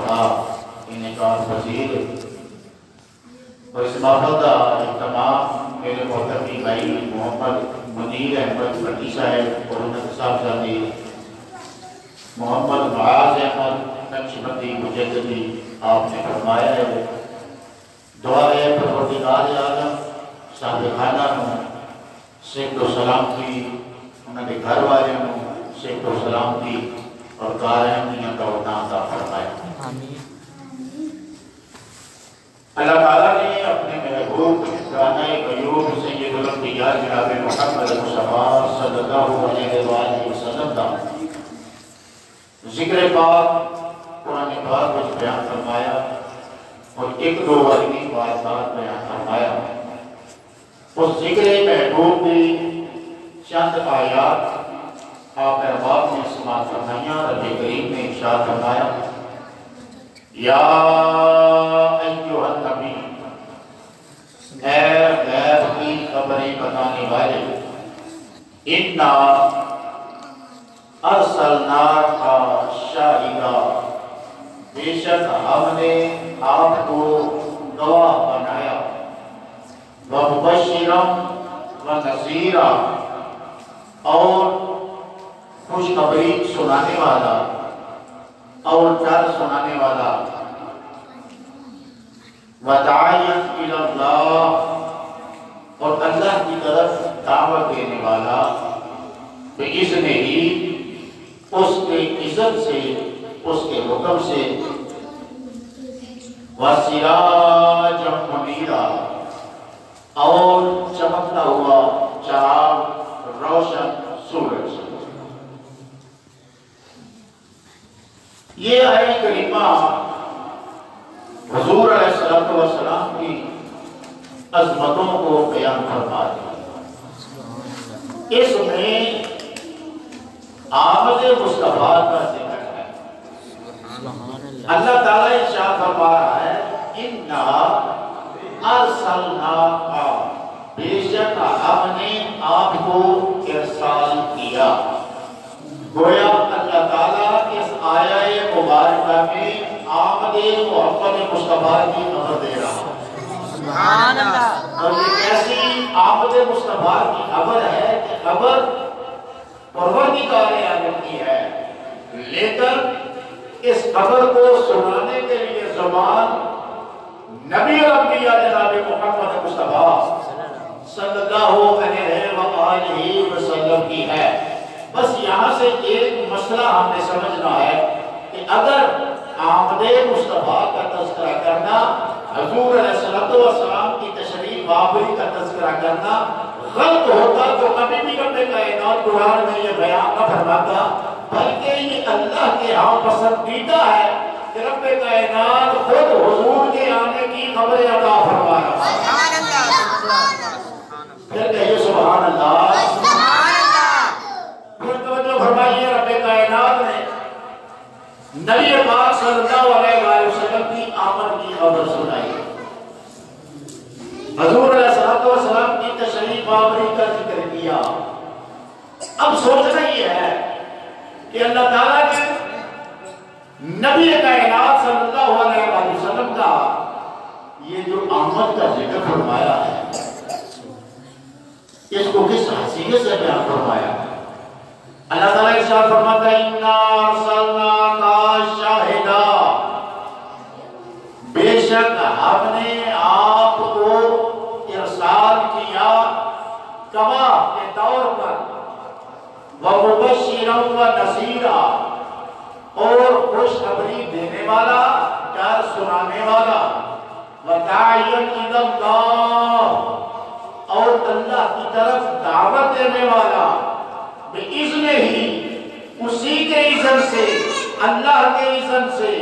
فرما انعقاد پذیر اور اس محفل کا اہتمام میرے محترم بھائی محمد منیر احمد بٹی صاحب اور انہوں صاحبزادی محمد معاذ احمد نقشبندی مجددی آپ نے فرمایا ہے۔ دعا ہے پروردگار عالم صاحب خانہ سیکھ و سلامتی انہوں نے گھر والے سیکھ و سلامتی اور کارہمیاں کا عطا فرمائے۔ اللہ تعالیٰ نے اپنے محبوب رانا قیوم سید الانبیاء جناب محمد مصطفیٰ صلی اللہ علیہ وآلہ وسلم کا ذکر پاک قرآن پاک میں بیان فرمایا اور ایک دو والی بات بیان فرمایا۔ اس ذکر محبوب کی چند آیات آپ احباب نے سماعت فرمائیاں۔ رب کریم نے ارشاد فرمایا یا ایھا النبی، اے غیب کی خبریں بتانے والے، انا ارسلناک شاہدا، بے شک ہم نے آپ کو گواہ بنایا، ومبشرا ونذیرا، اور خوشخبری سنانے والا اور ڈر سنانے والا، وداعیا الی اللہ، اور اللہ کی طرف دعوت دینے والا، بإذن ہی اس کے اذن سے، اس کے حکم سے، وسراجا منیرا، اور چمکتا ہوا چراغ، روشن سورج۔ یہ آیت کریمہ حضور علیہ السلام کی عظمتوں کو بیان فرماتی ہے۔ اس میں آمد مصطفیٰ کا ذکر ہے۔ اللہ تعالیٰ ارشاد فرما رہا ہے انا ارسلناک، بے شک ہم نے آپ کو ارسال کیا۔ گویا اللہ تعالیٰ اس آیہ مبارکہ میں آمد محمد مصطفیٰ کی خبر دے رہا ہے۔ سبحان اللہ۔ اور یہ کیسی آمد مصطفیٰ کی خبر ہے کہ خبر پروردگار عالم کی ہے، لیکن اس خبر کو سنانے کے لیے زبان نبی الانبیاء جناب محمد مصطفیٰ صلی اللہ علیہ وآلہ وسلم کی ہے۔ بس یہاں سے ایک مسئلہ ہم نے سمجھنا ہے کہ اگر آمد مصطفیٰ کا تذکرہ کرنا، حضور علیہ السلام کی تشریف آوری کا تذکرہ کرنا غلط ہوتا تو کبھی بھی رب کائنات قرآن میں یہ بیان نہ فرماتا، بلکہ یہ اللہ کے ہاں پسندیدہ ہے کہ رب کائنات خود حضور کے آنے کی خبر عطا فرما رہا ہے۔ پھر کہیے سبحان اللہ۔ پھر توجہ فرمائیے، رب کائنات نے نبی پاک صلی اللہ علیہ وآلہ وسلم کی آمد کی خبر سنائی، حضور علیہ السلام کی تشریف آوری کا ذکر کیا۔ اب سوچنا یہ ہے کہ اللہ تعالیٰ نے نبی کائنات صلی اللہ علیہ وآلہ وسلم کا یہ جو آمد کا ذکر فرمایا ہے، اس کو کس حیثیت سے بیان فرمایا ہے؟ اللہ تعالیٰ ارشاد فرماتا ہے انا ارسلناک شاہدا، بے شک ہم نے آپ کو ارسال کیا گواہ کے طور پر، ومبشرا ونذیرا، اور خوشخبری دینے والا، ڈر سنانے والا، وداعیا الی اللہ، اور اللہ کی طرف دعوت دینے والا، بإذن ہی اسی کے اذن سے، اللہ کے اذن سے،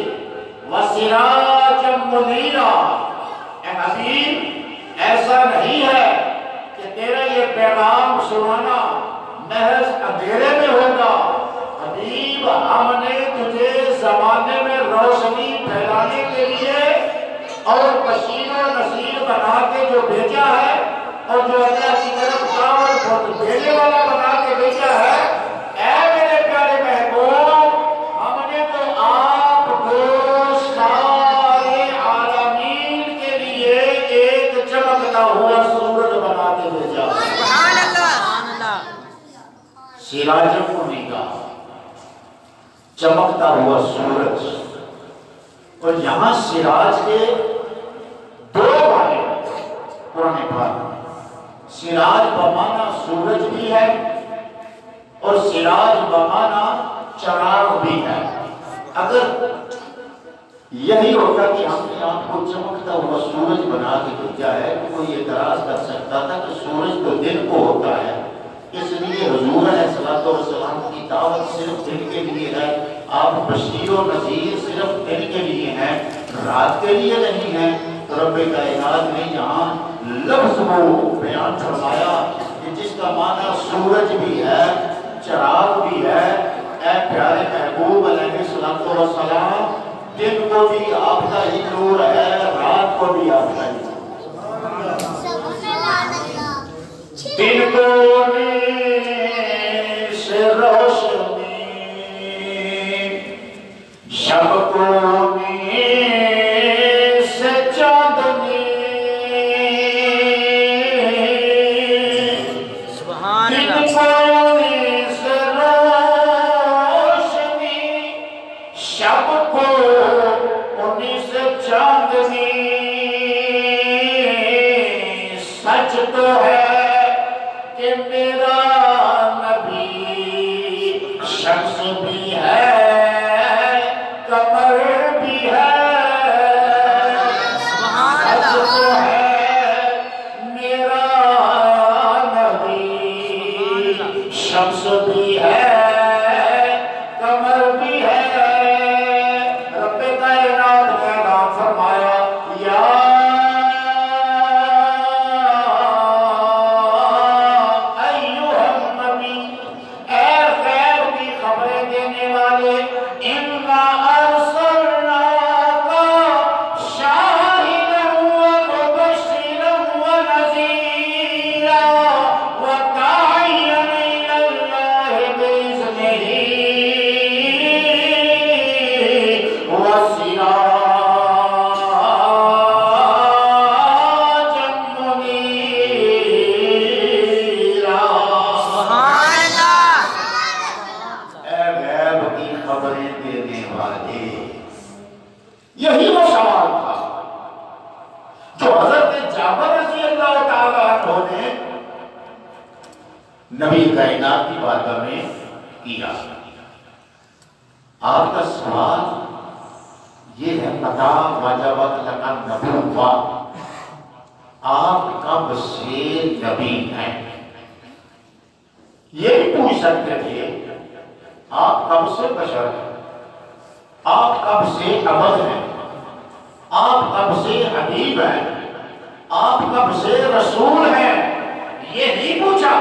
وسراجا منیرا۔ اے حبیب، ایسا نہیں ہے کہ تیرا یہ پیغام سنانا محض اندھیرے میں ہوگا۔ حبیب، ہم نے تجھے زمانے میں روشنی پھیلانے کے لیے اور بشیر و نذیر بنا کے جو بھیجا ہے، اور جو اللہ کی طرف دعوت دینے والا بنا کے بھیجا ہے، اے میرے پیارے محبوب، ہم نے تو آپ کو سراج منیرا، چمکتا ہوا سورج. اور یہاں سراج کے دو معنی قرآن پاک میں. سراج بمانا سورج بھی ہے اور سراج بمانا چراغ بھی ہے. اگر یہی ہوتا کہ ہم نے آپ کو چمکتا ہوا سورج بنا کے بھیجا ہے تو کوئی اعتراض کر سکتا تھا کہ سورج تو دن کو ہوتا ہے، اس لیے حضور علیہ السلام کی دعوت صرف دن کے لیے ہے، آپ بشیر و نذیر صرف دن کے لیے ہیں، رات کے لیے نہیں ہیں. تو رب کائنات نے یہاں لفظ کو بیان فرمایا کہ جس کا معنی سورج بھی ہے، چراغ بھی ہے. اے پیارے محبوب علیہ السلام، دن کو بھی آپ کا ہی نور ہے، رات کو بھی آپ کا ہی نور. دن کو سے روشنی، شب کو سے چاندنی. دن کو سے روشنی، شب کو سے چاندنی. سچ تو ہے کہ میرا نبی شخص بھی ہے، قمر بھی ہے. سچ تو ہے میرا نبی شخص بھی ہے، قمر بھی ہے. رب کائنات نے اعلان فرمایا یا یہی وہ سوال تھا جو حضرت جابر رضی اللہ تعالیٰ عنہ نے نبی کائنات کی بارگاہ میں کیا. آپ کا سوال یہ ہے متى وجبت لک النبوۃ، آپ کب سے نبی ہیں. یہ بھی پوچھ سکتے تھے آپ کب سے بشر ہیں، آپ کب سے عبد ہیں، آپ کب سے حبیب ہیں، آپ کب سے رسول ہیں. یہ نہیں پوچھا،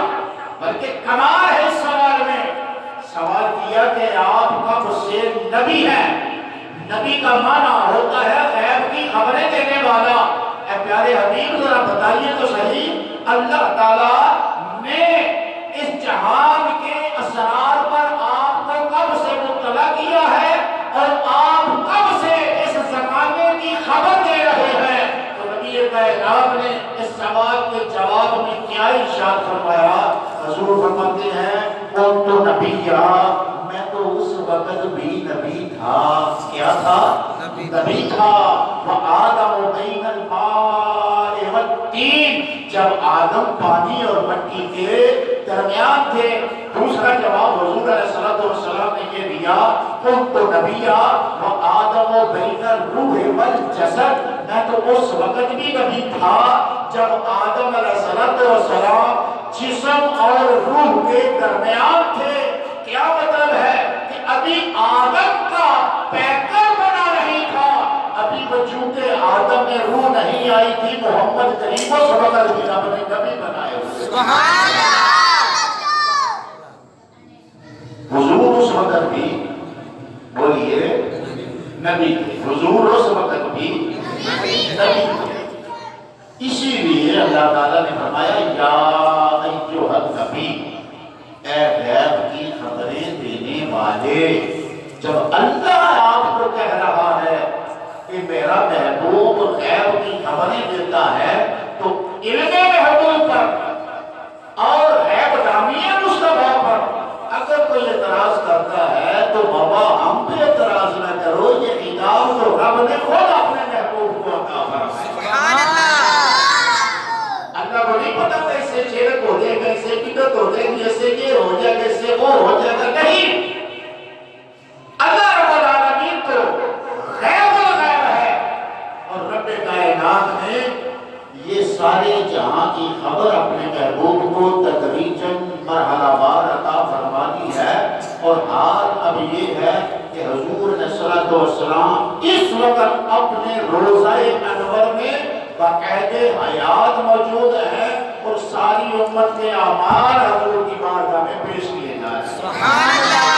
بلکہ کمال ہے اس سوال میں. سوال کیا کہ آپ کب سے نبی ہیں. نبی کا معنی ہوتا ہے غیب کی خبریں دینے والا. اے پیارے حبیب ذرا بتائیے تو صحیح، اللہ تعالیٰ نے اس جہان کے اسرار پر آپ کو کب سے مطلع کیا ہے اور آپ کب سے اس زمانے کی خبر دے رہے ہیں؟ تو نبی کائنات نے اس سوال کے جواب میں کیا ارشاد فرمایا؟ حضور فرماتے ہیں وہ تو نبی کیا، میں تو اس وقت بھی نبی تھا. کیا تھا؟ نبی تھا. وآدم بین الماء والطین، جب آدم پانی اور مٹی کے درمیان تھے. دوسرا جواب حضور علیہ السلام نے یہ دیا قلت نبیا وآدم بین الروح والجسد، میں تو اس وقت بھی نبی تھا جب آدم علیہ السلام جسم اور روح کے درمیان تھے. کیا مطلب ہے کہ ابھی آدم کا پیکر بنا نہیں تھا، ابھی وجود آدم میں روح نہیں آئی تھی. محمد کریم صلی اللہ علیہ وسلم نے کبھی بنائے ہوئے. سبحان اللہ. حضور اس وقت بھی بولیے نبی تھے، حضور اس وقت بھی نبی تھے. اسی لیے اللہ تعالیٰ نے فرمایا یا ایھا النبی، اے غیب کی خبریں دینے والے. جب اللہ آپ کو کہہ رہا ہے کہ میرا محبوب غیب کی خبریں دیتا ہے تو علم محبوب پر اور غیب نامی مصطفیٰ پر السلام اس وقت اپنے روزہ انور میں باقاعدہ حیات موجود ہے اور ساری امت کے اعمال حضور کی بارگاہ میں پیش کیے جا رہے ہیں. سبحان اللہ.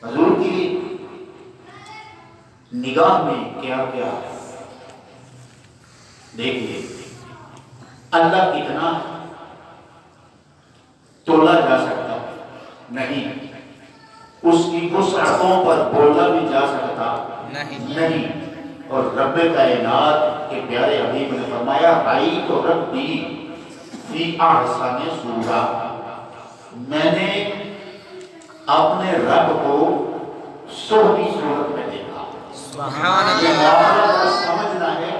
حضور کی نگاہ میں کیا کیا ہے دیکھیے. اللہ کتنا تولا جا سکتا نہیں, اس کی وسعتوں پر بولا بھی جا سکتا نہیں. اور رب کائنات کے پیارے حبیب نے فرمایا رأیت ربی فی احسن صورہ, میں نے اپنے رب کو سونی صورت میں دیکھا. یہ معاملہ سمجھنا ہے.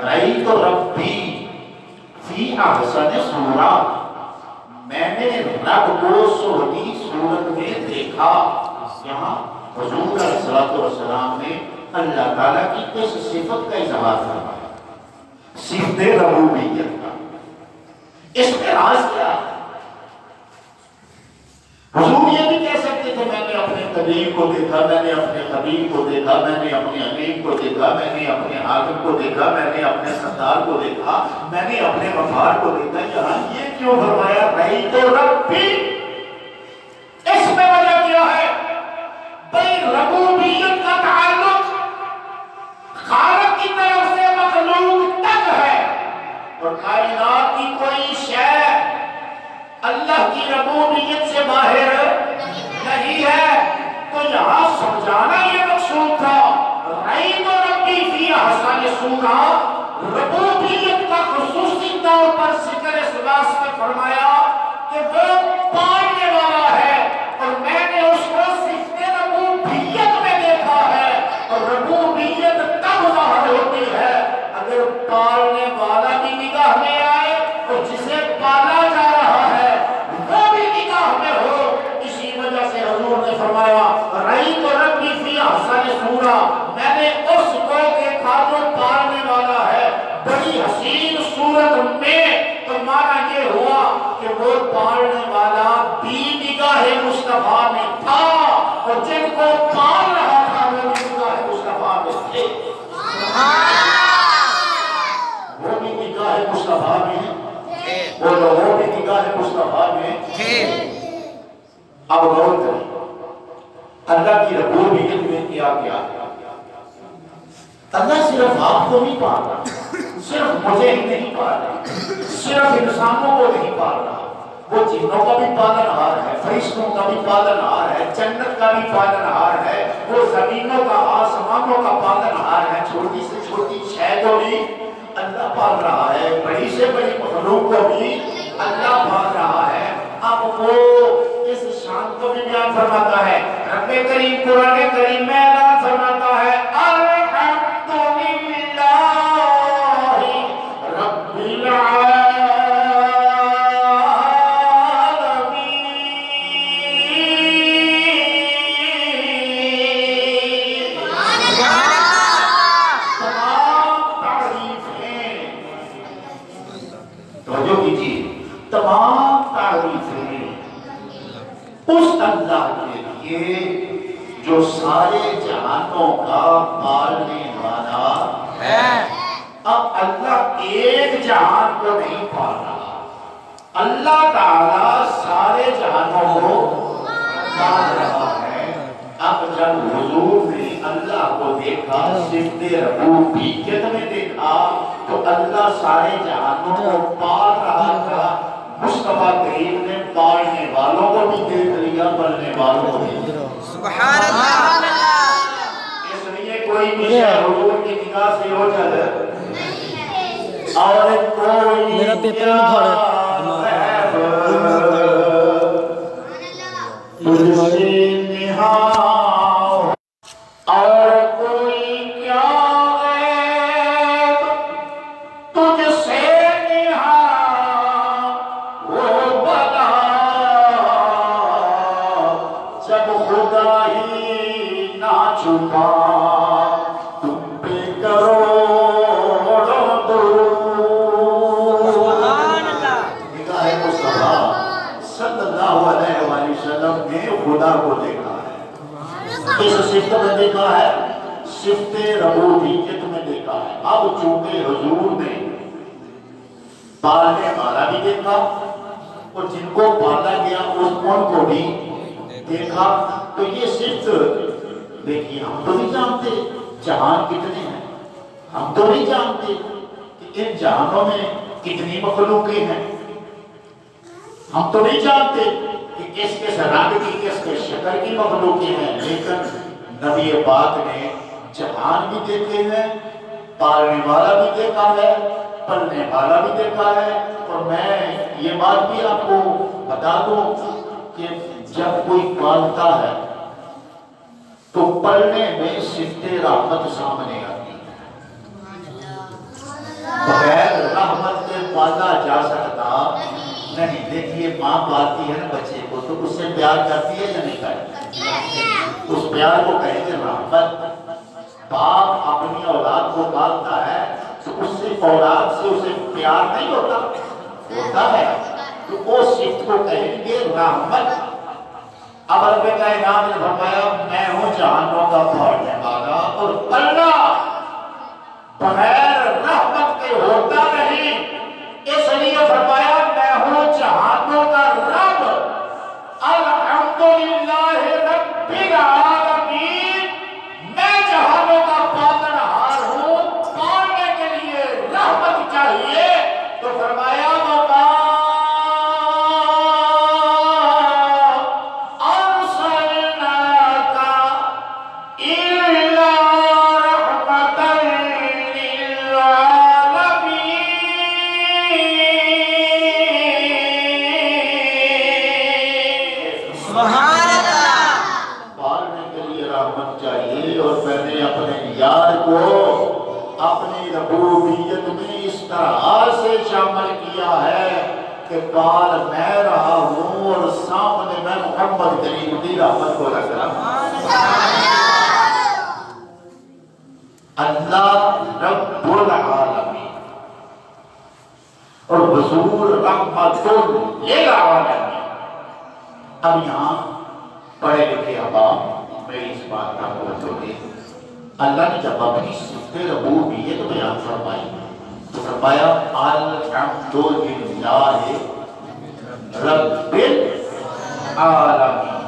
رأیت ربی فی احسن صورہ, میں نے رب کو سونی صورت میں دیکھا. یہاں حضور علیہ السلام نے اللہ تعالیٰ کی اس صفت کا اظہار فرمایا, صفت ربوبیت کا. اس میں راز کیا ہے؟ حضور یہ بھی کہہ سکتے تھے میں نے اپنے قریب کو دیکھا, میں نے اپنے حبیب کو دیکھا, میں نے اپنے حبیب کو دیکھا, میں نے اپنے حاکم کو دیکھا, میں نے اپنے سردار کو دیکھا, میں نے اپنے وفار کو دیکھا. یہاں یہ کیوں فرمایا رأیت ربی؟ اس میں وجہ کیا ہے؟ بھئی ربوبیت کا تعلق خالق کی طرف سے مخلوق تک ہے, اور کائنات کی کوئی شے اللہ کی ربوبیت سے باہر نہیں ہے. تو یہاں سمجھانا یہ مقصود تھا. رأیت ربی فی احسن صورہ, ربوبیت کا خصوصی طور پر ذکر اس واسطے فرمایا کہ وہ پالنے والا ہے, اور میں نے اس کو صفت ربوبیت میں دیکھا ہے. اور ربوبیت تب ظاہر ہوتی ہے اگر پالنے والا بھی نگاہ میں آئے اور جسے پالا جا رہا ہے وہ بھی نگاہ میں ہو. اسی وجہ سے حضور نے فرمایا رأیت ربی فی احسن صورہ, میں نے اس کو دیکھا جو پالنے والا ہے بڑی حسین صورت میں. تو معنی یہ ہوا کہ وہ پالنے والا بھی نگاہ مصطفیٰ میں تھا, اور جن کو پال رہا تھا وہ بھی نگاہ مصطفیٰ میں تھے. وہ بھی نگاہ مصطفیٰ میں, وہ بھی نگاہ مصطفیٰ میں تھے. اب غور کریں اللہ کی ربوبیت میں کیا کیا. اللہ صرف آپ کو نہیں پال رہا, صرف مجھے ہی نہیں پال رہا, صرف انسانوں کو نہیں پال رہا, وہ جنوں کا بھی پالنہار ہے, فرشتوں کا بھی پالنہار ہے, جنت کا بھی پالنہار ہے, وہ زمینوں کا آسمانوں کا پالنہار ہے. چھوٹی سے چھوٹی شے کو بھی اللہ پال رہا ہے, بڑی سے بڑی مخلوق کو بھی اللہ پال رہا ہے. اب وہ اس شان کو بھی بیان فرماتا ہے. رب کریم قرآن کریم میں اعلان فرماتا ہے تمام تعریفیں اس اللہ کے لیے جو سارے جہانوں کا پالنے والا ہے. اب اللہ ایک جہان کو نہیں پال رہا, اللہ تعالیٰ سارے جہانوں کو پال رہا ہے. اب جب حضور نے اللہ کو دیکھا, صفت ربوبیت میں دیکھا, تو اللہ سارے جہانوں کو پال رہا تھا. مصطفیٰ کریم نے پالنے والوں کو بھی دیکھ لیا, پالنے والوں کو بھی. سبحان اللہ. اس لیے کوئی بھی شے حضور کی نگاہ سے ہو جائے اور کوئی میرا پیپر نہیں پڑھا اور کوئی کیا غیب تجھ سے نہا وہ بلا, جب خدا ہی نہ چھپا تم پہ کروڑوں درود. نگاہ مصطفیٰ صلی اللہ علیہ وسلم نے خدا کو دیکھا ہے. اس سے صفت میں دیکھا ہے؟ صفت ربوبیت میں دیکھا ہے۔ اب چونکہ حضور نے پالنے والا بھی دیکھا اور جن کو پالا گیا ان کو بھی دیکھا، تو یہ صفت دیکھیے ہم تو نہیں جانتے جہان کتنے ہیں، ہم تو نہیں جانتے کہ ان جہانوں میں کتنی مخلوقیں ہیں، ہم تو نہیں جانتے کہ کس کس رنگ کی کس کس شکل کی مخلوقیں ہیں، لیکن نبی پاک نے جہان بھی دیکھے ہیں، پالنے والا بھی دیکھا ہے، پلنے والا بھی دیکھا ہے۔ اور میں یہ بات بھی آپ کو بتا دوں کہ جب کوئی پالتا ہے تو پلنے میں صفت رحمت سامنے آتی ہے، بغیر رحمت کے پالا جا سکتا نہیں۔ دیکھیے ماں پالتی ہے نا بچے کو تو اس سے پیار کرتی ہے یا نہیں کرتی؟ اس پیار کو کہیں گے رحمت۔ باپ اپنی اولاد کو پالتا ہے تو اس سے اولاد سے اسے پیار نہیں ہوتا، ہوتا ہے، تو وہ صفت کو کہیں گے رحمت۔ اب رب کائنات نے فرمایا میں ہوں جہانوں کا پالنے والا اور پلنا بغیر رحمت کے ہوتا نہیں، اس لیے فرمایا میں ہوں جہانوں کا رب، الحمدللہ رب العالمین، میں جہانوں کا پالنہار ہوں۔ پالنے کے لیے رحمت چاہیے تو فرمایا وما ارسلناک الا رحمتا اپنی ربوبیت میں اس طرح سے شامل کیا ہے کہ پال میں رہا ہوں اور سامنے میں محمد کریم کی رحمت کو رکھ رہا ہوں۔ اللہ رب العالمین اور حضور رحمت للعالمین۔ اب یہاں پڑھے لکھے احباب میری اس بات کا توجہ دیں، اللہ نے جب اپنی صفت ربوبیت بیان فرمائی تو فرمایا الحمدللہ رب العالمین،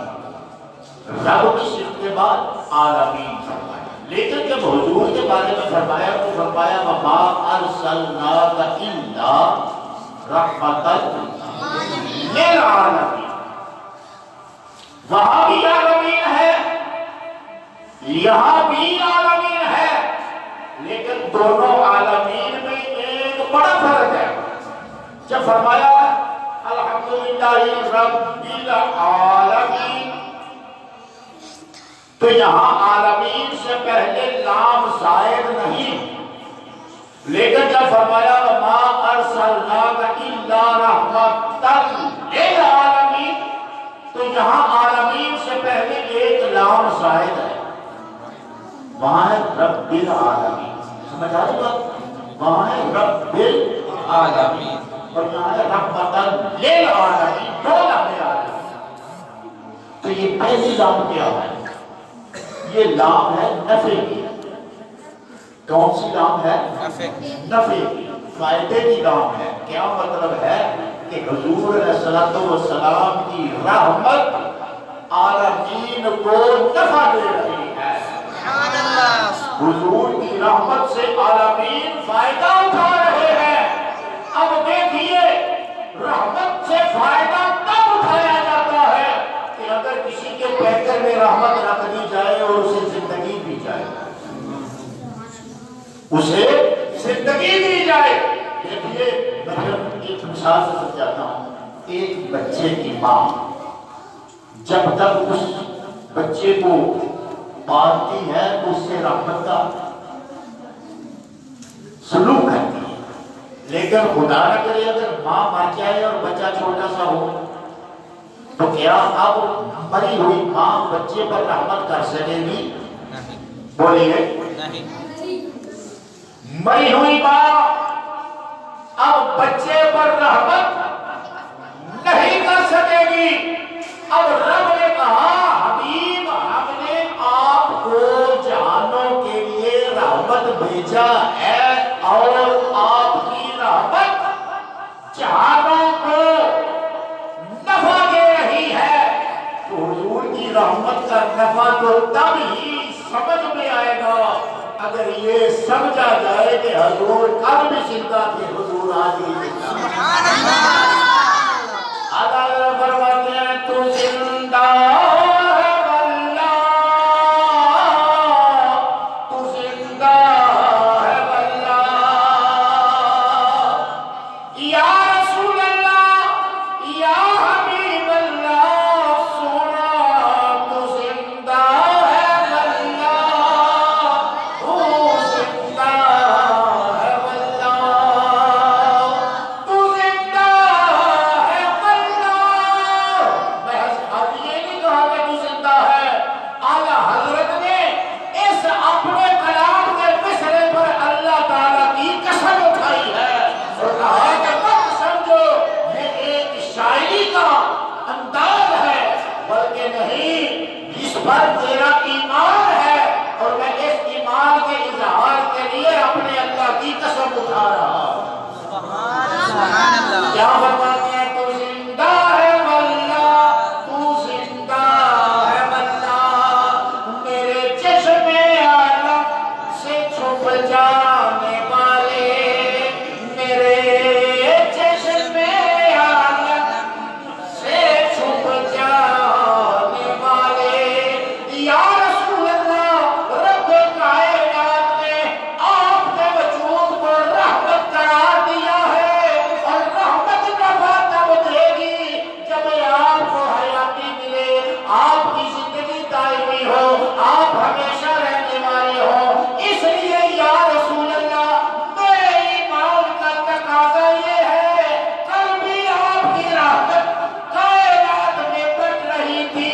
رب کی صفت کے بعد عالمین فرمایا۔ لیکن جب حضور کے بارے میں فرمایا تو فرمایا وما ارسلناک الا رحمتا للعالمین۔ وہاں بھی عالمین ہے، یہاں بھی عالمین ہے، لیکن دونوں عالمین میں ایک بڑا فرق ہے۔ جب فرمایا الحمدللہ رب العالمین تو یہاں عالمین سے پہلے لام زائد نہیں، لیکن جب فرمایا وما ارسلناک الا رحمتا للعالمین تو یہاں عالمین سے پہلے ایک لام زائد ہے، وہاں ہے رب العالمین۔ سمجھ آ رہی بات؟ وہاں ہے رب العالمین اور یہاں ہے رحمتا للعالمین، دو لام عالمین۔ تو یہ پہلی لام کیا ہے؟ یہ لام ہے نفی کی۔ کون سی لام ہے؟ نفی کی، فائدے کی لام ہے۔ کیا مطلب ہے کہ حضور علیہ السلام کی رحمت عالمین کو نفع دے رہی ہے۔ حضور کی رحمت سے عالمین فائدہ اٹھا رہے ہیں۔ اب دیکھیے رحمت سے فائدہ تب اٹھایا جاتا ہے کہ اگر کسی کے پیکر میں رحمت رکھ دی جائے اور اسے زندگی دی جائے، اسے زندگی دی جائے۔ دیکھیے میں ایک مثال سے سمجھاتا ہوں۔ ایک بچے کی ماں جب تک اس بچے کو پالتی ہے تو اس سے رحمت کا سلوک کرتی ہے، لیکن خدا نہ کرے اگر ماں مر جائے اور بچہ چھوٹا سا ہو تو کیا اب مری ہوئی ماں بچے پر رحمت کر سکے گی؟ بولیے مری ہوئی ماں اب بچے پر رحمت نہیں کر سکے گی۔ اب رب نے کہا حبیب ہم نے آپ کو بھیجا ہے اور آپ کی رحمت جہانوں کو نفع دے رہی ہے، تو حضور کی رحمت کا نفع تو تب ہی سمجھ میں آئے گا اگر یہ سمجھا جائے کہ حضور کل بھی زندہ تھے، حضور آج بھی زندہ ہے۔ اللہ فرماتے ہیں تو زندہ ہے واللہ، تو زندہ ہے واللہ، یا رسول اللہ یا حبیب اللہ سونا تو زندہ ہے واللہ، تو زندہ ہے واللہ، تو زندہ ہے واللہ۔ محض اب یہ نہیں کہا کہ تو زندہ ہے، اعلیٰ حضرت نے اس اپنے کلام کے مصرے پر اللہ تعالیٰ کی قسم اٹھائی ہے اور کہا کہ مت سمجھو یہ ایک شاعری کا انداز ہے، بلکہ نہیں، اس پر تیرا ایمان ہے اور میں اس ایمان کے اظہار کے لیے اپنے اللہ کی قسم اٹھا رہا ہوں۔ کیا فرماتے ہیں تو زندہ ہے واللہ، تو زندہ ہے واللہ، میرے چشم عالم سے چھپ جانے والے، میرے چشم عالم سے چھپ جانے والے، یا رسول اللہ رب کائنات نے آپ کے وجود کو رحمت قرار دیا ہے، اور رحمت نفع تب دے گی جب آپ کو حیاتی ملے، آپ کی زندگی دائمی ہو، آپ ہمیشہ رہنے والے ہو۔ اس لیے یا رسول اللہ میرے ایمان کا تقاضا یہ ہے، کل بھی آپ کی رحمت کائنات میں بٹ رہی تھی،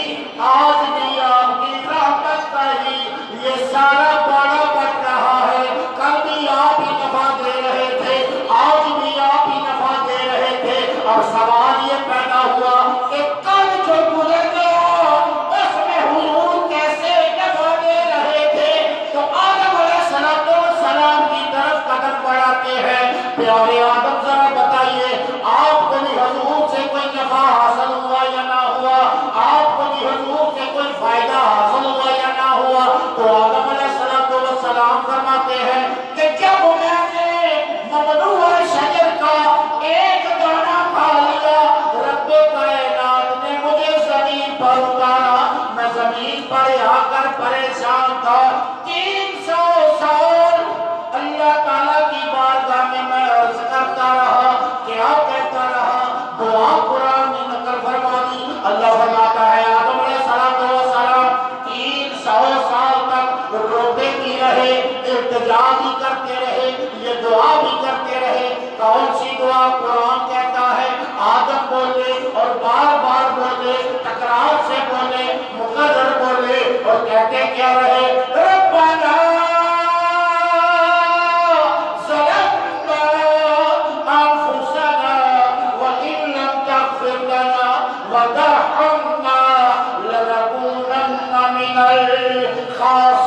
آج بھی آپ کی رحمت کا ہی یہ سارا باڑا بٹ رہا ہے، کل بھی آپ ہی نفع دے رہے تھے، آج بھی آپ ہی نفع دے رہے تھے۔ اور سوال یہ پیدا ہوا کہ کل جو گزر گیا اس میں حضور کیسے نفع دے رہے تھے؟ تو آدم علیہ السلام کی طرف قدم بڑھاتے ہیں، پیارے آدم ذرا بتائیے آپ کو بھی حضور سے کوئی نفع حاصل ہوا یا نہ ہوا؟ آپ کو بھی حضور سے کوئی فائدہ حاصل ہوا یا نہ ہوا؟ تو آدم علیہ السلام فرماتے ہیں کہ جب میں نے ممنوع شجر کا ایک دانہ کھا لیا، رب کائنات نے مجھے زمین پر اتارا، میں زمین پر آ کر پریشان تھا، 300 سال اللہ تعالیٰ کی بارگاہ میں عرض کرتا رہا، کیا کہتا رہا؟ دعا قرآن نے نقل فرما دی۔ اللہ فرماتا ہے آدم علیہ السلام 300 سال تک روتے بھی رہے، التجا بھی کرتے رہے، یہ دعا بھی کرتے رہے۔ کون سی دعا؟ قرآن کہتا ہے آدم بولے اور بار بار بولے، تکرار سے بولے، مقرر بولے، اور کہتے کیا رہے؟ ربنا ظلمنا انفسنا وان لم تغفر لنا وترحمنا لنكونن من الخاسرین۔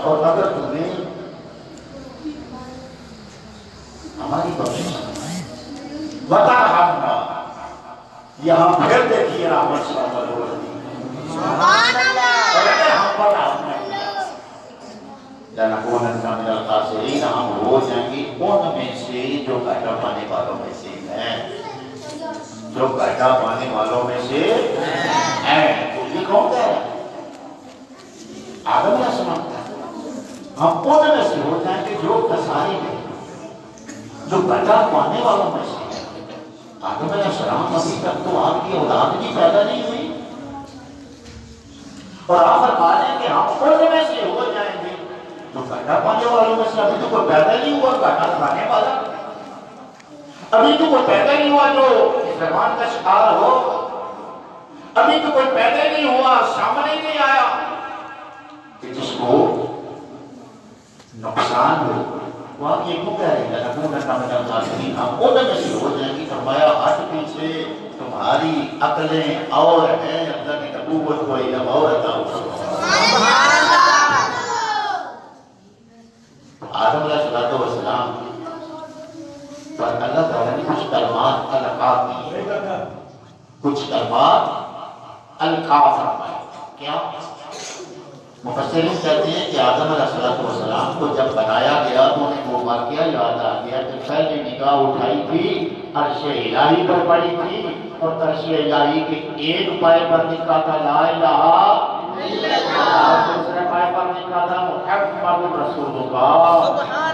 اور اگر تمہیں ہماری بخشش وترحمنا، یہاں پھر دیکھیے رحمت سے عمل ہو رہی ہے، سبحان اللہ، اور اگر ہم پر رحمت لنکونن من الخاسرین، ہم ہو جائیں گے ان میں سے جو گھاٹا پانے والوں میں سے ہیں، جو گھاٹا پانے والوں میں سے ہیں۔ تو یہ کون کہہ رہا ہے؟ آدم علیہ السلام کا ہم ان میں سے ہو جائیں گے جو کساری میں، جو گھاٹا پانے والوں میں سے ہیں۔ آدم علیہ السلام ابھی تک تو آپ کی اولاد بھی پیدا نہیں ہوئی، اور آپ فرما رہے ہیں کہ ہم ان میں سے ہو جائیں گے جو گھاٹا پانے والوں میں سے۔ ابھی تو کوئی پیدا نہیں ہوا گھاٹا کھانے والا، ابھی تو کوئی پیدا نہیں ہوا جو زبان کا شکار ہو، ابھی تو کوئی پیدا نہیں ہوا، سامنے نہیں آیا، کو نقصان ہو، وہ آپ یہ کیوں کہہ رہے ہیں لکھوں گھنٹہ میں جانتی ہم وہ میں سے ہو جائیں گی؟ فرمایا ہٹ پیچھے، تمہاری عقلیں اور ہیں، اللہ کی نبوت کو علم اور عطا ہوا۔ آدم علیہ السلام پر اللہ تعالیٰ نے کچھ کلمات القا کی ہے، کچھ کلمات القا فرمائے۔ کیا؟ مفسرین کہتے ہیں کہ آدم علیہ السلام کو جب بنایا گیا تو انہیں وہ واقعہ یاد آ گیا کہ پہلے نگاہ اٹھائی تھی عرش الہی پر پڑی تھی، اور عرش الہی کے ایک پائے پر لکھا تھا لا الہ الا اللہ، اور دوسرے پائے پر لکھا تھا محمد رسول اللہ۔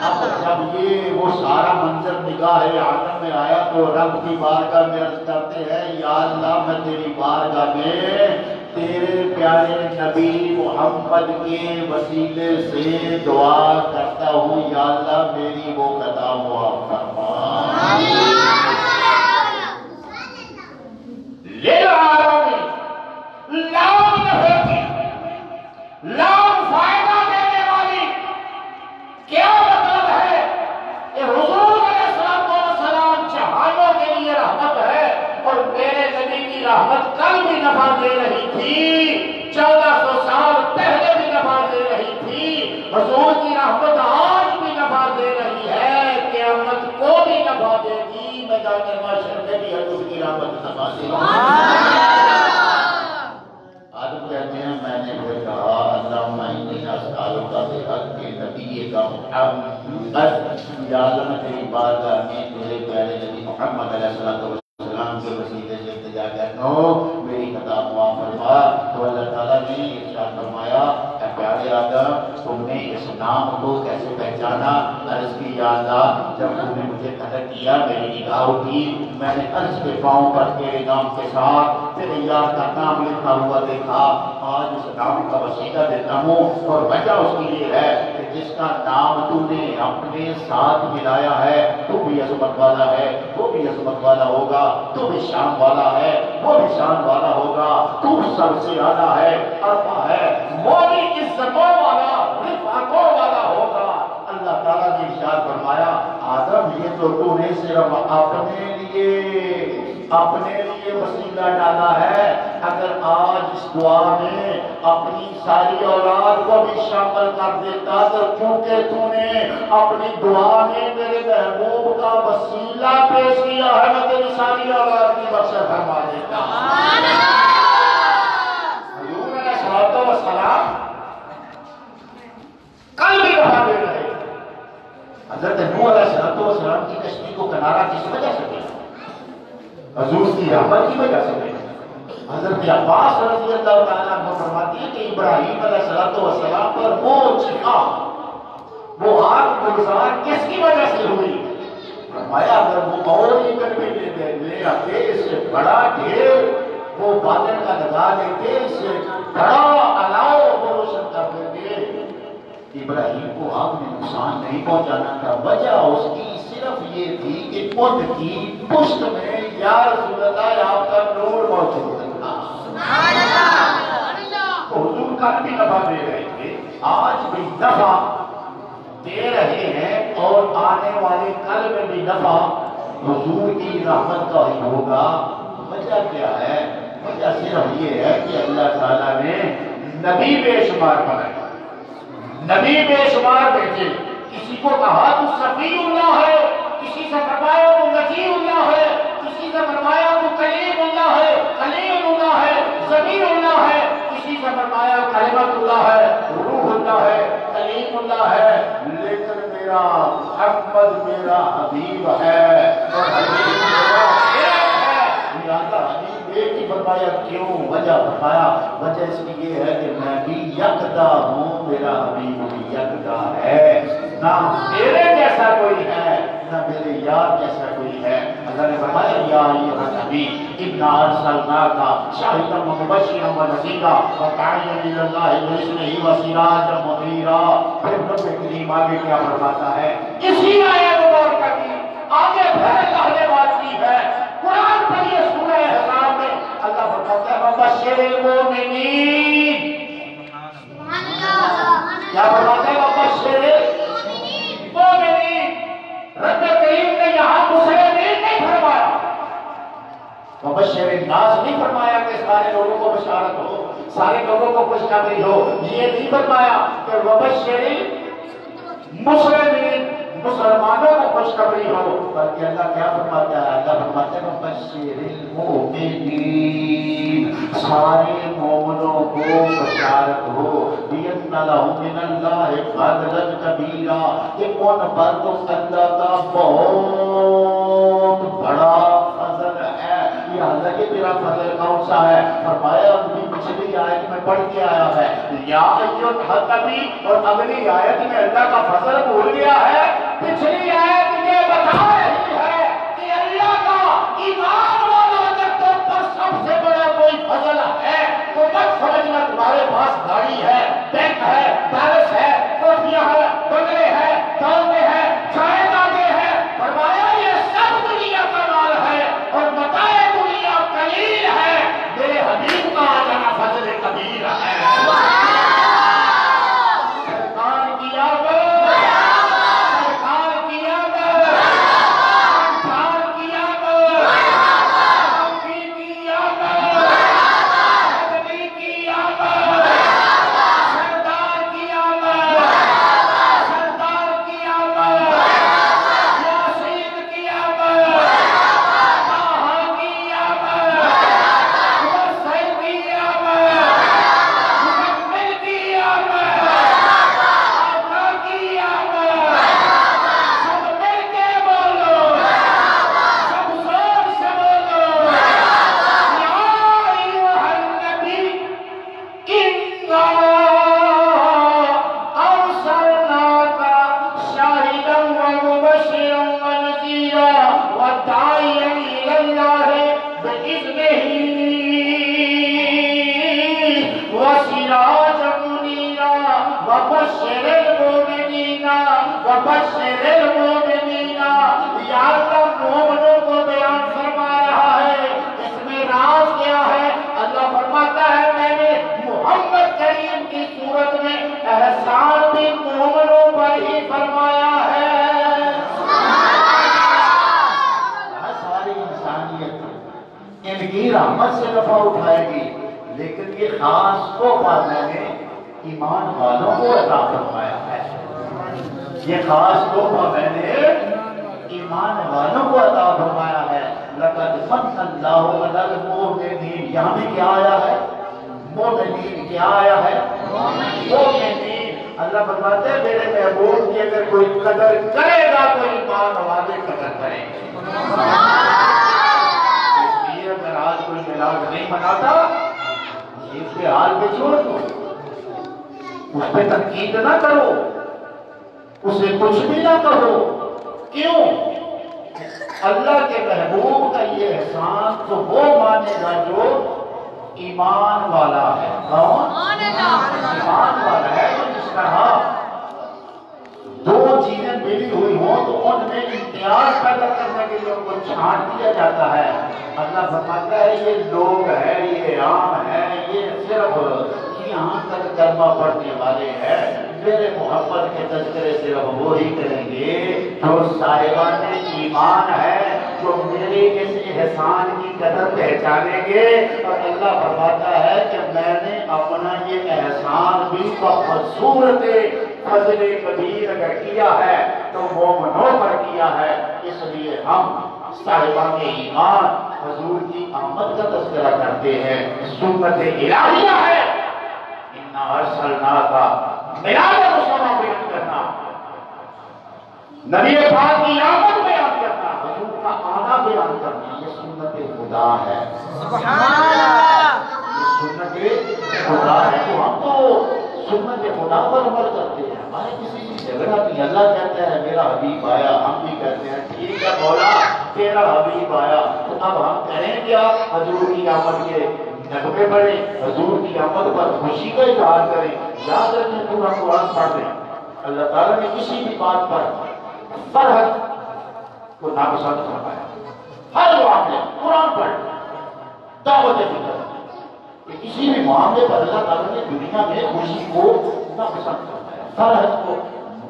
اب جب یہ وہ سارا منظر نگاہ آدم میں آیا تو رب کی بارگاہ میں عرض کرتے ہیں یا اللہ میں تیری بارگاہ میں تیرے پیارے نبی محمد کے وسیلے سے دعا کرتا ہوں، یا اللہ میری وہ خطا معاف فرما۔ للعالمین لام نفع لام فائدہ دینے والی کیا مطلب ہے؟ کہ حضور علیہ السلام جہانوں کے لیے رحمت ہے، اور میرے نبی کی رحمت کل بھی نفع دے رہی تھی، 1400 سال پہلے بھی نفع دے رہی تھی، حضور کی رحمت آج بھی نفع دے رہی ہے، قیامت کو بھی نفع دے گی، میدان محشر میں بھی حضور کی رحمت نفع دے گی۔ آدم کہتے ہیں میں نے پھر کہا اللہم انی اسألک بحق نبیک محمد، یا اللہ میں تیری بارگاہ میں تیرے پیارے نبی محمد علیہ السلام کے وسیلے سے التجا کرتا ہوں میری خطا معاف فرما۔ تو اللہ تعالیٰ نے ارشاد فرمایا اے پیارے آدم تم نے اس نام کو کیسے پہچانا؟ عرض کی یا اللہ جب تم نے مجھے قدر کیا میری نگاہ اٹھی، میں نے عرض کے پاؤں پر تیرے نام کے ساتھ تیرے یار کا نام لکھا ہوا دیکھا، آج اس نام کا وسیلہ دیتا ہوں، اور وجہ اس کی یہ ہے کہ جس کا نام تو نے اپنے ساتھ ملایا ہے تو بھی عظمت والا ہے، وہ بھی عظمت والا ہوگا، تو بھی شان والا ہے، وہ بھی شان والا ہوگا، تو سب سے اعلیٰ ہے، ارفع ہے، وہ بھی عزتوں والا رفعتوں والا ہوگا۔ اللہ تعالیٰ نے ارشاد فرمایا آدم یہ تو تو نے صرف اپنے لیے وسیلہ ڈالا ہے، اگر آج اس دعا میں اپنی ساری اولاد کو بھی شامل کر دیتا تو کیونکہ تو نے اپنی دعا میں میرے محبوب کا وسیلہ پیش کیا ہے میں تیری ساری اولاد کی بخشش فرما دیتا۔ حضور علیہ السلام کل بھی دعا دے رہے حضرت نوح علیہ السلام کی کشتی کو کنارہ کس وجہ سے دیا؟ حضور کی رحمت کی وجہ سے دیا۔ حضرت عباس رضی اللہ تعالیٰ عنہ فرماتی ہے کہ ابراہیم علیہ السلام پر وہ چکا وہ آگ گلزار کس کی وجہ سے ہوئی؟ فرمایا اگر وہ اور ایندھن میں لے آتے اس سے بڑا ڈھیر وہ بادل کا لگا دیتے، اس سے بڑا الاؤ وہ روشن کر دیتے، ابراہیم کو آگ میں نقصان نہیں پہنچانا تھا۔ وجہ اس کی صرف یہ تھی کہ ان کی پشت میں یا رسول اللہ آپ کا نور موجود تھا۔ تو حضور کل بھی نفع دے رہے تھے، آج بھی نفع دے رہے ہیں، اور آنے والے کل میں بھی نفع حضور کی رحمت کا ہی ہوگا۔ وجہ کیا ہے؟ وجہ صرف یہ ہے کہ اللہ تعالیٰ نے نبی بے شمار بنائے، نبی بے شمار بھیجے، کسی کو کہا تو صفی اللہ ہے، کسی سے فرمایا تو نجی اللہ ہے، کسی سے فرمایا تو کلیم اللہ ہے، خلیل اللہ ہے، ضمیر اللہ ہے، کسی سے فرمایا کلمت اللہ ہے، روح اللہ ہے، کلیم اللہ ہے، لیکن میرا محمد میرا حبیب ہے، اور حبیب میرا ہے، لہذا حبیب ایک ہی فرمایا کیوں؟ وجہ فرمایا وجہ اس کی یہ ہے کہ میں بھی یکتا ہوں، میرا حبیب بھی یکتا ہے، نہ میرے جیسا کوئی ہے نہ میرے یار جیسا کوئی ہے۔ اللہ نے فرمایا یا ایھا نبی انا ارسلناک شاہدا ومبشرا ونذیرا وداعیا الی اللہ باذنہ وسراجا منیرا۔ پھر رب کریم آگے کیا فرماتا ہے؟ اسی آیت مبارکہ کی آگے پھر اللہ نے بات کی ہے، قرآن پڑھیے سورہ احزاب میں اللہ فرماتا ہے وبشر المؤمنین، سبحان اللہ، سارے لوگوں کو خوشخبری ہو. یہ نہیں فرمایا کہ وبشری مسلمین مسلمانوں کو خوشخبری ہو، بلکہ اللہ کیا فرماتا ہے؟ اللہ فرماتا ہے وبشر المؤمنین، سارے مومنوں کو بشارت ہو، بِأَنَّ لَهُم مِّنَ اللَّهِ فَضْلًا كَبِيرًا، کہ ان پر تو اللہ کا بہت بڑا فضل ہے. یہ اللہ کے تیرا فضل کون سا ہے؟ فرمایا اپنی پچھلی آیت میں پڑھ کے آیا ہے یا ایھا النبی، اور اگلی آیت میں اللہ کا فضل بھول گیا ہے. پچھلی آیت یہ بتا رہی ہے کہ اللہ کا ایمان والوں کے اوپر سب سے بڑا کوئی فضل ہے تو مت سمجھنا تمہارے پاس گاڑی ہے، بینک ہے، پیلس ہے، کوٹھیاں ہے، بنگلے ہے، دولتیں ہیں، جائیدادیں ہیں. فرمایا یہ سب دنیا کا مال ہے اور متاع دنیا قلیل ہے، میرے حبیب کا آجانا فضل کبیر ہے. سرکار کی یاد، سرکار کی یاد، سرکار کی یاد، نبی کی یاد، نبی کی یاد، سردار کی یاد، سردار کی یاد، یاسین کی یاد، طٰہٰ کی یاد، حسین کی یاد، محمد کی یاد، آقا کی یاد. سب مل کے بولو، سب زور سے بولو، یا ایھا النبی اِنَّا أَرْسَلْنَاكَ شَاهِدًا وَمُبَشِّرًا وَنَذِيرًا وَدَاعِيًا إِلَى اللَّهِ بِإِذْنِهِ وَسِرَاجًا مُنِيرًا وَبَشِّرِ الْمُؤْمِنِينَ وَبَشِّرِ الْمُؤْمِنِينَ. یا اللہ مومنوں کو بیان فرما رہا ہے. اس میں راز کیا ہے؟ اللہ فرماتا ہے میں نے محمد کریم کی صورت میں احسان بھی مومنوں پر ہی فرمایا ہے. ساری انسانیت ان کی رحمت سے نفع اٹھائے گی، لیکن یہ خاص تحفہ میں نے ایمان والوں کو عطا فرمایا ہے. یہ خاص تحفہ میں نے ایمان والوں کو عطا فرمایا ہے. لَقَدْ مَنَّ اللَّهُ عَلَى الْمُؤْمِنِينَ. یہاں بھی کیا آیا ہے؟ مومنین. کیا آیا ہے؟ مومنین. اللہ فرماتے ہیں میرے محبوب کی اگر کوئی قدر کرے گا تو ایمان والے قدر کریں گے. اس لیے اگر آج کوئی میلاد نہیں مناتا اس کے حال پہ چھوڑ دو، اس پہ تنقید نہ کرو، اسے کچھ بھی نہ کہو. کیوں؟ اللہ کے محبوب کا یہ احسان تو وہ مانے گا جو ایمان والا ہے. کون؟ ایمان والا ہے. تو جس طرح دو چیزیں ملی ہوئی ہوں تو ان میں امتیاز پیدا کرنے کے لیے ان کو چھانٹ دیا جاتا ہے. اللہ فرماتا ہے یہ لوگ ہیں، یہ عام ہے، یہ صرف یہاں تک کلمہ پڑھنے والے ہیں. میرے محبت کے تذکرے صرف وہی کریں گے جو صاحبان ایمان ہے، جو میرے اس احسان کی قدر پہچانیں گے. اور اللہ فرماتا ہے کہ میں نے اپنا یہ احسان بھی بصورت فضل کبیر اگر کیا ہے تو مومنوں پر کیا ہے. اس لیے ہم صاحبان ایمان حضور کی آمد کا تذکرہ کرتے ہیں. سنت الہیہ ہے اِنَّا أَرْسَلْنَاكَ میلاد مصطفیٰ بیان کرنا، نبی پاک کی آمد بیان کرنا، حضور کا آنا بیان کرنا، یہ سنت خدا ہے. سبحان اللہ. یہ سنت خدا ہے. تو ہم تو سنت خدا پر عمل کرتے ہیں. ہمارے کسی کی جھگڑا نہیں. اللہ کہتا ہے میرا حبیب آیا، ہم بھی کہتے ہیں ٹھیک ہے مولا تیرا حبیب آیا. تو اب ہم کریں کیا؟ حضور کی آمد کے نغمے پڑھیں، حضور کی آمد پر خوشی کا اظہار کریں. یاد رکھیں پورا قرآن پڑھ لیں. اللہ تعالیٰ نے کسی بھی بات پر فرحت کو ناپسند فرمایا. ہر معاملے قرآن پڑھ دعوت فکر کہ کسی بھی معاملے پر اللہ تعالیٰ نے دنیا میں خوشی کو ناپسند فرمایا، فرحت کو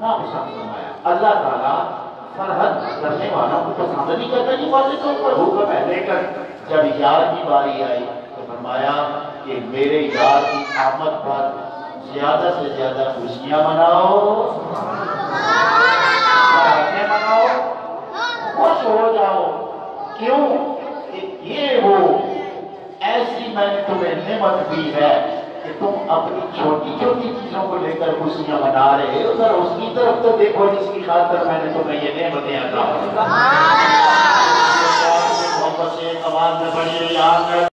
ناپسند فرمایا. اللہ تعالیٰ فرحت کرنے والوں کو پسند نہیں کرتا. یہ واضح طور پر حکم ہے. لیکن جب یار کی باری آئی تو فرمایا کہ میرے یار کی آمد پر زیادہ سے زیادہ خوشیاں مناؤ، مناؤ، خوش ہو جاؤ۔ کیوں کہ یہ وہ ایسی میں نے تمہیں نعمت دی ہے کہ تم اپنی چھوٹی چھوٹی چیزوں کو لے کر خوشیاں منا رہے ہو، ذرا اس کی طرف تو دیکھو جس کی خاطر میں نے تمہیں یہ نعمتیں عطا کی۔ محبت سے ایک آواز میں پڑھیے، یا